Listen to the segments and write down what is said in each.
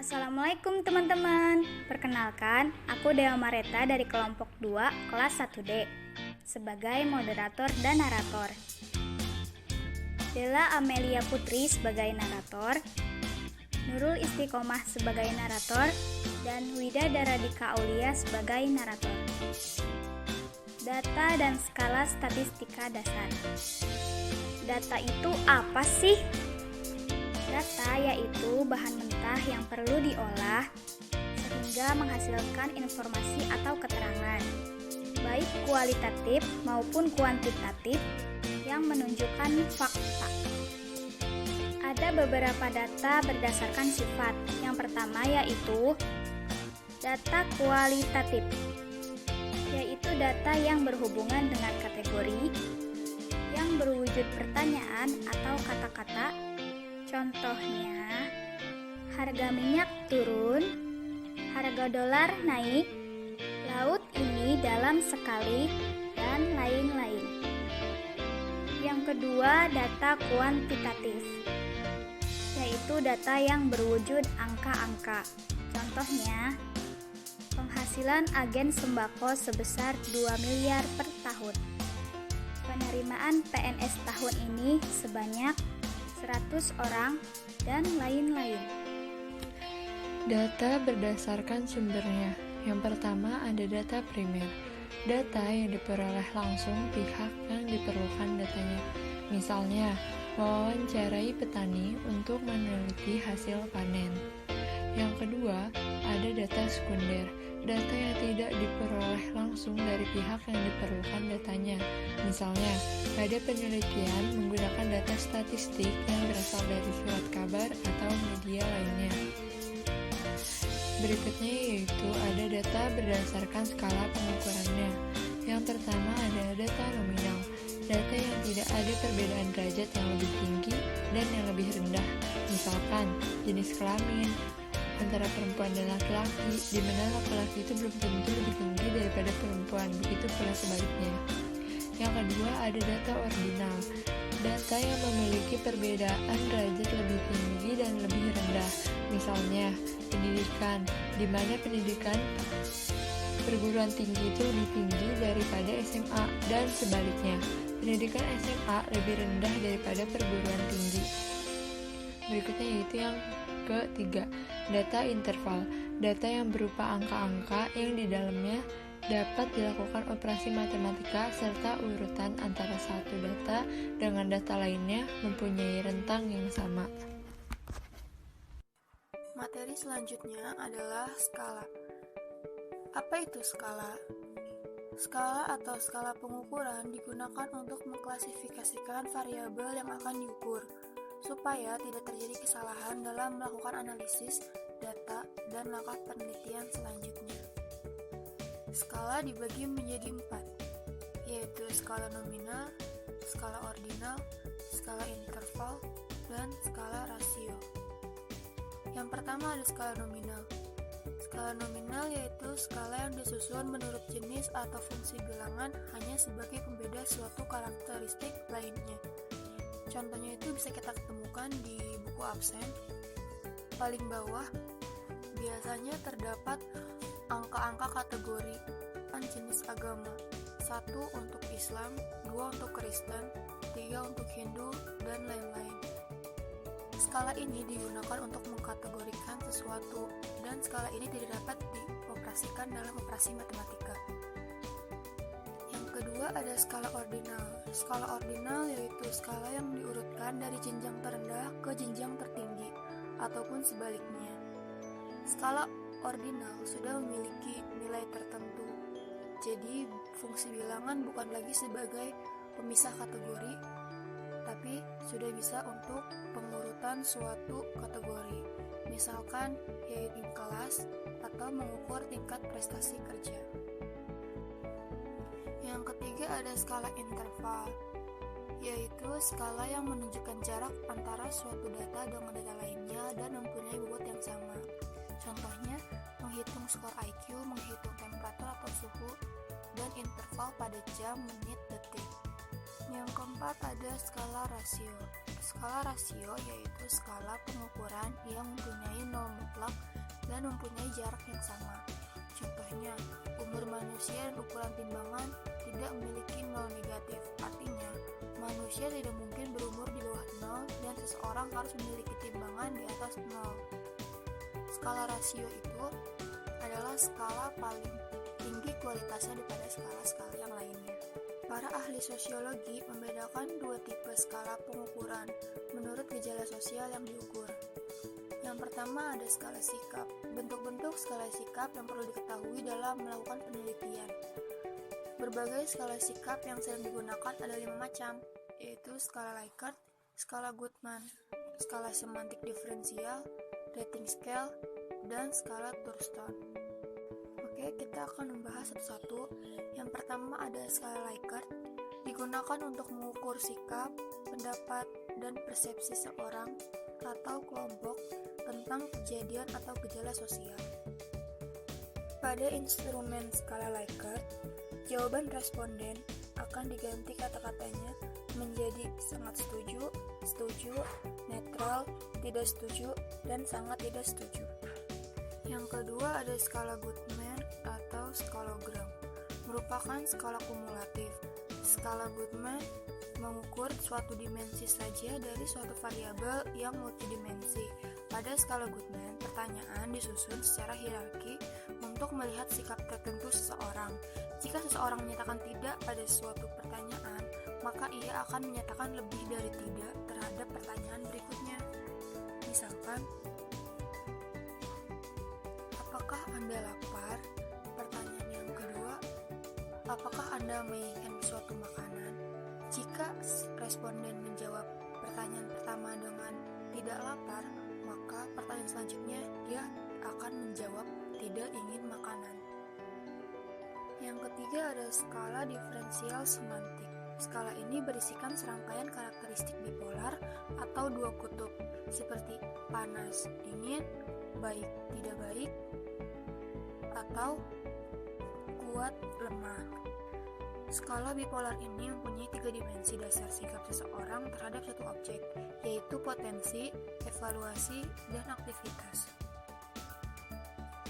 Assalamualaikum teman-teman. Perkenalkan, aku Dewa Mareta dari kelompok 2 kelas 1D sebagai moderator dan narator. Della Amelia Putri sebagai narator, Nurul Istiqomah sebagai narator, dan Wida Daradika Aulia sebagai narator. Data dan skala statistika dasar. Data itu apa sih? Data yaitu bahan mentah yang perlu diolah sehingga menghasilkan informasi atau keterangan, baik kualitatif maupun kuantitatif yang menunjukkan fakta. Ada beberapa data berdasarkan sifat. Yang pertama yaitu data kualitatif, yaitu data yang berhubungan dengan kategori, yang berwujud pertanyaan atau kata-kata. Contohnya, harga minyak turun, harga dolar naik, laut ini dalam sekali, dan lain-lain. Yang kedua, data kuantitatif, yaitu data yang berwujud angka-angka. Contohnya, penghasilan agen sembako sebesar 2 miliar per tahun. Penerimaan PNS tahun ini sebanyak 100 orang, dan lain-lain. Data berdasarkan sumbernya. Yang pertama ada data primer. Data yang diperoleh langsung pihak yang diperlukan datanya. Misalnya, mewawancarai petani untuk meneliti hasil panen. Yang kedua, ada data sekunder. Data yang tidak diperoleh langsung dari pihak yang diperlukan datanya. Misalnya, pada penelitian menggunakan data statistik yang berasal dari surat kabar atau media lainnya. Berikutnya yaitu ada data berdasarkan skala pengukurannya. Yang pertama ada data nominal. Data yang tidak ada perbedaan derajat yang lebih tinggi dan yang lebih rendah. Misalkan, jenis kelamin antara perempuan dan laki-laki, di mana laki-laki itu belum tentu lebih tinggi daripada perempuan, begitu pula sebaliknya. Yang kedua ada data ordinal, data yang memiliki perbedaan derajat lebih tinggi dan lebih rendah. Misalnya, pendidikan, di mana pendidikan perguruan tinggi itu lebih tinggi daripada SMA, dan sebaliknya, pendidikan SMA lebih rendah daripada perguruan tinggi. Berikutnya yaitu yang ketiga, data interval, data yang berupa angka-angka yang di dalamnya dapat dilakukan operasi matematika serta urutan antara satu data dengan data lainnya mempunyai rentang yang sama. Materi selanjutnya adalah skala. Apa itu skala? Skala atau skala pengukuran digunakan untuk mengklasifikasikan variabel yang akan diukur, supaya tidak terjadi kesalahan dalam melakukan analisis data dan langkah penelitian selanjutnya. Skala dibagi menjadi 4, yaitu skala nominal, skala ordinal, skala interval, dan skala rasio. Yang pertama ada skala nominal. Skala nominal yaitu skala yang disusun menurut jenis atau fungsi bilangan hanya sebagai pembeda suatu karakteristik lainnya. Contohnya itu bisa kita ketemukan di buku absen. Paling bawah biasanya terdapat angka-angka kategori jenis agama. 1 untuk Islam, 2 untuk Kristen, 3 untuk Hindu, dan lain-lain. Skala ini digunakan untuk mengkategorikan sesuatu, dan skala ini tidak dapat dioperasikan dalam operasi matematika. Kedua ada skala ordinal. Skala ordinal yaitu skala yang diurutkan dari jenjang terendah ke jenjang tertinggi, ataupun sebaliknya. Skala ordinal sudah memiliki nilai tertentu, jadi fungsi bilangan bukan lagi sebagai pemisah kategori, tapi sudah bisa untuk pengurutan suatu kategori, misalkan yaitu kelas atau mengukur tingkat prestasi kerja. Yang ketiga ada skala interval, yaitu skala yang menunjukkan jarak antara suatu data dengan data lainnya dan mempunyai bobot yang sama. Contohnya, menghitung skor IQ, menghitung temperatur atau suhu, dan interval pada jam, menit, detik. Yang keempat ada skala rasio. Skala rasio yaitu skala pengukuran yang mempunyai nol mutlak dan mempunyai jarak yang sama. Contohnya, umur manusia dan ukuran timbangan tidak memiliki nol negatif. Artinya, manusia tidak mungkin berumur di bawah nol dan seseorang harus memiliki timbangan di atas nol. Skala rasio itu adalah skala paling tinggi kualitasnya daripada skala-skala yang lainnya. Para ahli sosiologi membedakan dua tipe skala pengukuran menurut gejala sosial yang diukur. Yang pertama ada skala sikap. Bentuk-bentuk skala sikap yang perlu diketahui dalam melakukan penelitian. Berbagai skala sikap yang sering digunakan ada 5 macam, yaitu skala Likert, skala Goodman, skala semantik diferensial, rating scale, dan skala Thurston. Oke, kita akan membahas satu-satu. Yang pertama ada skala Likert, digunakan untuk mengukur sikap, pendapat, dan persepsi seorang atau kelompok tentang kejadian atau gejala sosial. Pada instrumen skala Likert, jawaban responden akan diganti kata-katanya menjadi sangat setuju, setuju, netral, tidak setuju, dan sangat tidak setuju. Yang kedua ada skala Goodman atau skalogram, merupakan skala kumulatif. Skala Goodman mengukur suatu dimensi saja dari suatu variabel yang multidimensi. Pada skala Goodman, pertanyaan disusun secara hierarki untuk melihat sikap tertentu seseorang. Jika seseorang menyatakan tidak pada suatu pertanyaan, maka ia akan menyatakan lebih dari tidak terhadap pertanyaan berikutnya. Misalkan, apakah Anda lapar? Pertanyaan yang kedua, apakah Anda menginginkan suatu makanan? Jika responden menjawab pertanyaan pertama dengan tidak lapar, maka pertanyaan selanjutnya dia akan menjawab tidak ingin makanan. Yang ketiga ada skala diferensial semantik. Skala ini berisikan serangkaian karakteristik bipolar atau dua kutub, seperti panas, dingin, baik, tidak baik, atau kuat, lemah. Skala bipolar ini mempunyai 3 dimensi dasar sikap seseorang terhadap satu objek, yaitu potensi, evaluasi, dan aktivitas.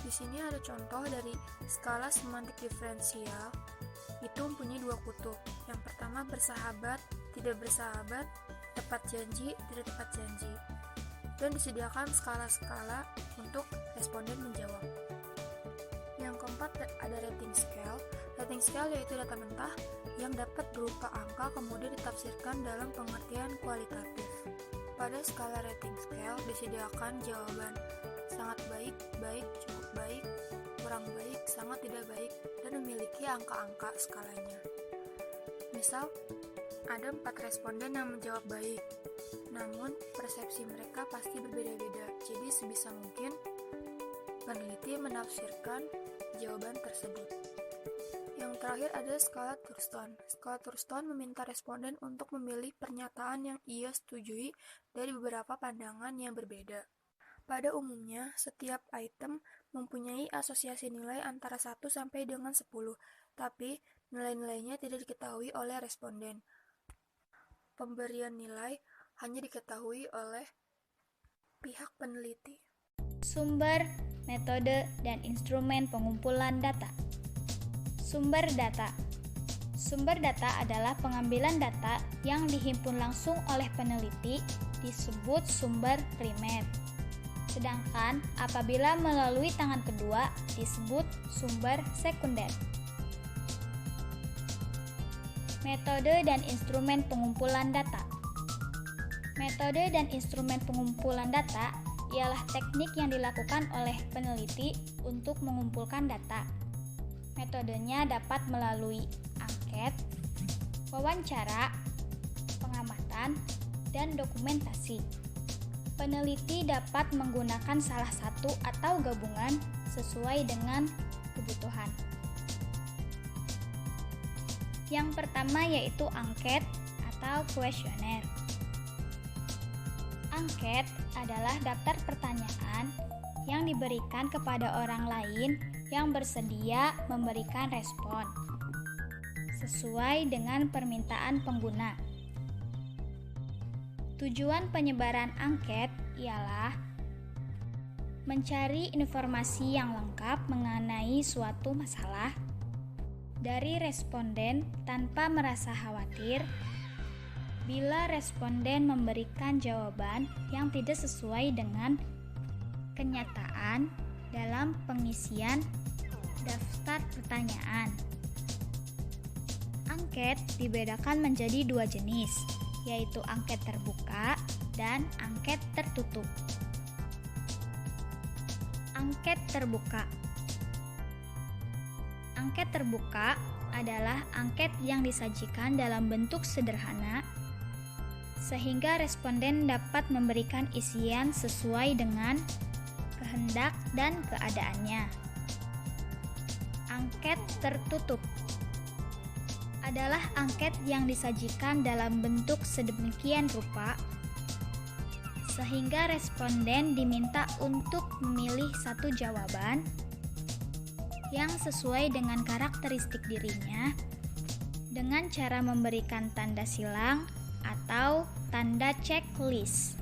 Di sini ada contoh dari skala semantik diferensial. Itu mempunyai 2 kutub. Yang pertama bersahabat, tidak bersahabat, tepat janji, tidak tepat janji. Dan disediakan skala-skala untuk responden menjawab. Yang keempat ada rating scale. Rating scale yaitu data mentah yang dapat berupa angka kemudian ditafsirkan dalam pengertian kualitatif. Pada skala rating scale disediakan jawaban sangat baik, baik, cukup baik, kurang baik, sangat tidak baik, dan memiliki angka-angka skalanya. Misal, ada 4 responden yang menjawab baik, namun persepsi mereka pasti berbeda-beda, jadi sebisa mungkin peneliti menafsirkan jawaban tersebut. Yang terakhir ada skala Thurston. Skala Thurston meminta responden untuk memilih pernyataan yang ia setujui dari beberapa pandangan yang berbeda. Pada umumnya, setiap item mempunyai asosiasi nilai antara 1 sampai dengan 10, tapi nilai-nilainya tidak diketahui oleh responden. Pemberian nilai hanya diketahui oleh pihak peneliti. Sumber, metode, dan instrumen pengumpulan data. Sumber data. Sumber data adalah pengambilan data yang dihimpun langsung oleh peneliti disebut sumber primer. Sedangkan apabila melalui tangan kedua disebut sumber sekunder. Metode dan instrumen pengumpulan data. Metode dan instrumen pengumpulan data ialah teknik yang dilakukan oleh peneliti untuk mengumpulkan data. Metodenya dapat melalui angket, wawancara, pengamatan, dan dokumentasi. Peneliti dapat menggunakan salah satu atau gabungan sesuai dengan kebutuhan. Yang pertama yaitu angket atau kuesioner. Angket adalah daftar pertanyaan yang diberikan kepada orang lain yang bersedia memberikan respon sesuai dengan permintaan pengguna. Tujuan penyebaran angket ialah Mencari informasi yang lengkap mengenai suatu masalah dari responden tanpa merasa khawatir bila responden memberikan jawaban yang tidak sesuai dengan kenyataan dalam pengisian daftar pertanyaan. Angket dibedakan menjadi dua jenis, yaitu angket terbuka dan angket tertutup. Angket terbuka. Angket terbuka adalah angket yang disajikan dalam bentuk sederhana sehingga responden dapat memberikan isian sesuai dengan kehendak dan keadaannya. Angket tertutup adalah angket yang disajikan dalam bentuk sedemikian rupa sehingga responden diminta untuk memilih satu jawaban yang sesuai dengan karakteristik dirinya dengan cara memberikan tanda silang atau tanda checklist.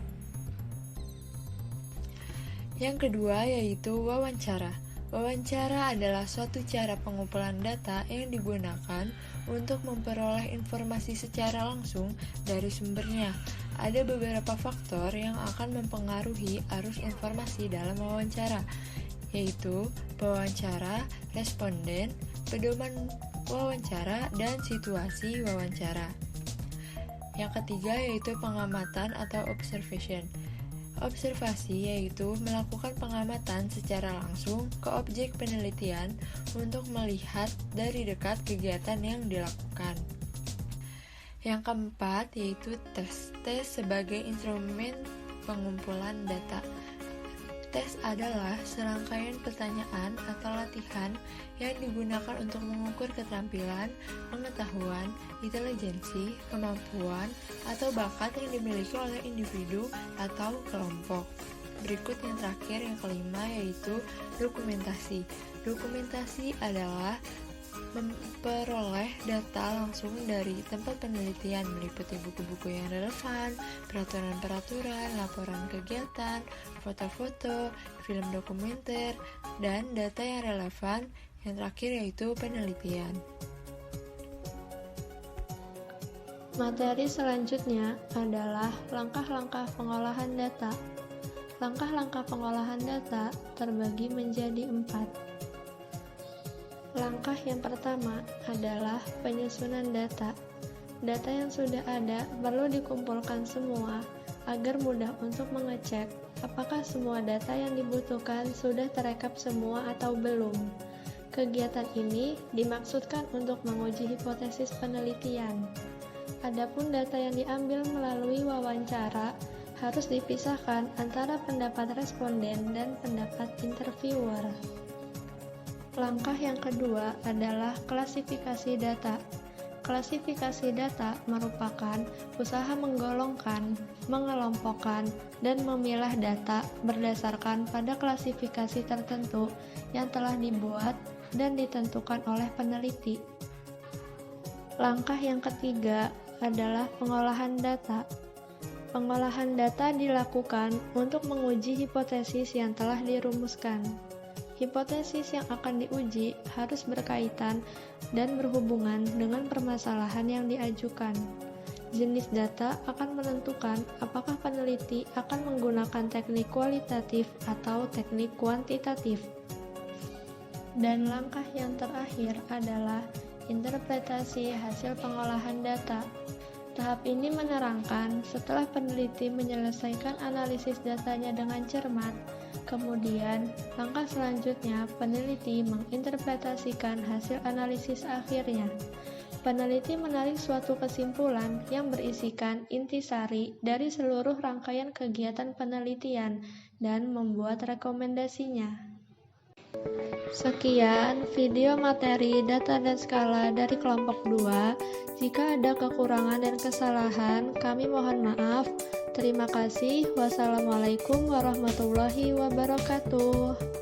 Yang kedua yaitu wawancara. Wawancara adalah suatu cara pengumpulan data yang digunakan untuk memperoleh informasi secara langsung dari sumbernya. Ada beberapa faktor yang akan mempengaruhi arus informasi dalam wawancara, yaitu pewawancara, responden, pedoman wawancara, dan situasi wawancara. Yang ketiga yaitu pengamatan atau observation. Observasi yaitu melakukan pengamatan secara langsung ke objek penelitian untuk melihat dari dekat kegiatan yang dilakukan. Yang keempat yaitu tes. Tes sebagai instrumen pengumpulan data. Tes adalah serangkaian pertanyaan atau latihan yang digunakan untuk mengukur keterampilan, pengetahuan, intelijensi, kemampuan, atau bakat yang dimiliki oleh individu atau kelompok. Berikut yang terakhir, yang kelima, yaitu dokumentasi. Dokumentasi adalah memperoleh data langsung dari tempat penelitian, meliputi buku-buku yang relevan, peraturan-peraturan, laporan kegiatan, foto-foto, film dokumenter, dan data yang relevan. Yang terakhir yaitu penelitian. Materi selanjutnya adalah langkah-langkah pengolahan data. Langkah-langkah pengolahan data terbagi menjadi 4. Langkah yang pertama adalah penyusunan data. Data yang sudah ada perlu dikumpulkan semua agar mudah untuk mengecek apakah semua data yang dibutuhkan sudah terekap semua atau belum. Kegiatan ini dimaksudkan untuk menguji hipotesis penelitian. Adapun data yang diambil melalui wawancara harus dipisahkan antara pendapat responden dan pendapat interviewer. Langkah yang kedua adalah klasifikasi data. Klasifikasi data merupakan usaha menggolongkan, mengelompokkan, dan memilah data berdasarkan pada klasifikasi tertentu yang telah dibuat dan ditentukan oleh peneliti. Langkah yang ketiga adalah pengolahan data. Pengolahan data dilakukan untuk menguji hipotesis yang telah dirumuskan. Hipotesis yang akan diuji harus berkaitan dan berhubungan dengan permasalahan yang diajukan. Jenis data akan menentukan apakah peneliti akan menggunakan teknik kualitatif atau teknik kuantitatif. Dan langkah yang terakhir adalah interpretasi hasil pengolahan data. Tahap ini menerangkan setelah peneliti menyelesaikan analisis datanya dengan cermat, kemudian langkah selanjutnya peneliti menginterpretasikan hasil analisis akhirnya. Peneliti menarik suatu kesimpulan yang berisikan intisari dari seluruh rangkaian kegiatan penelitian dan membuat rekomendasinya. Sekian video materi data dan skala dari kelompok 2. Jika ada kekurangan dan kesalahan, kami mohon maaf. Terima kasih. Wassalamualaikum warahmatullahi wabarakatuh.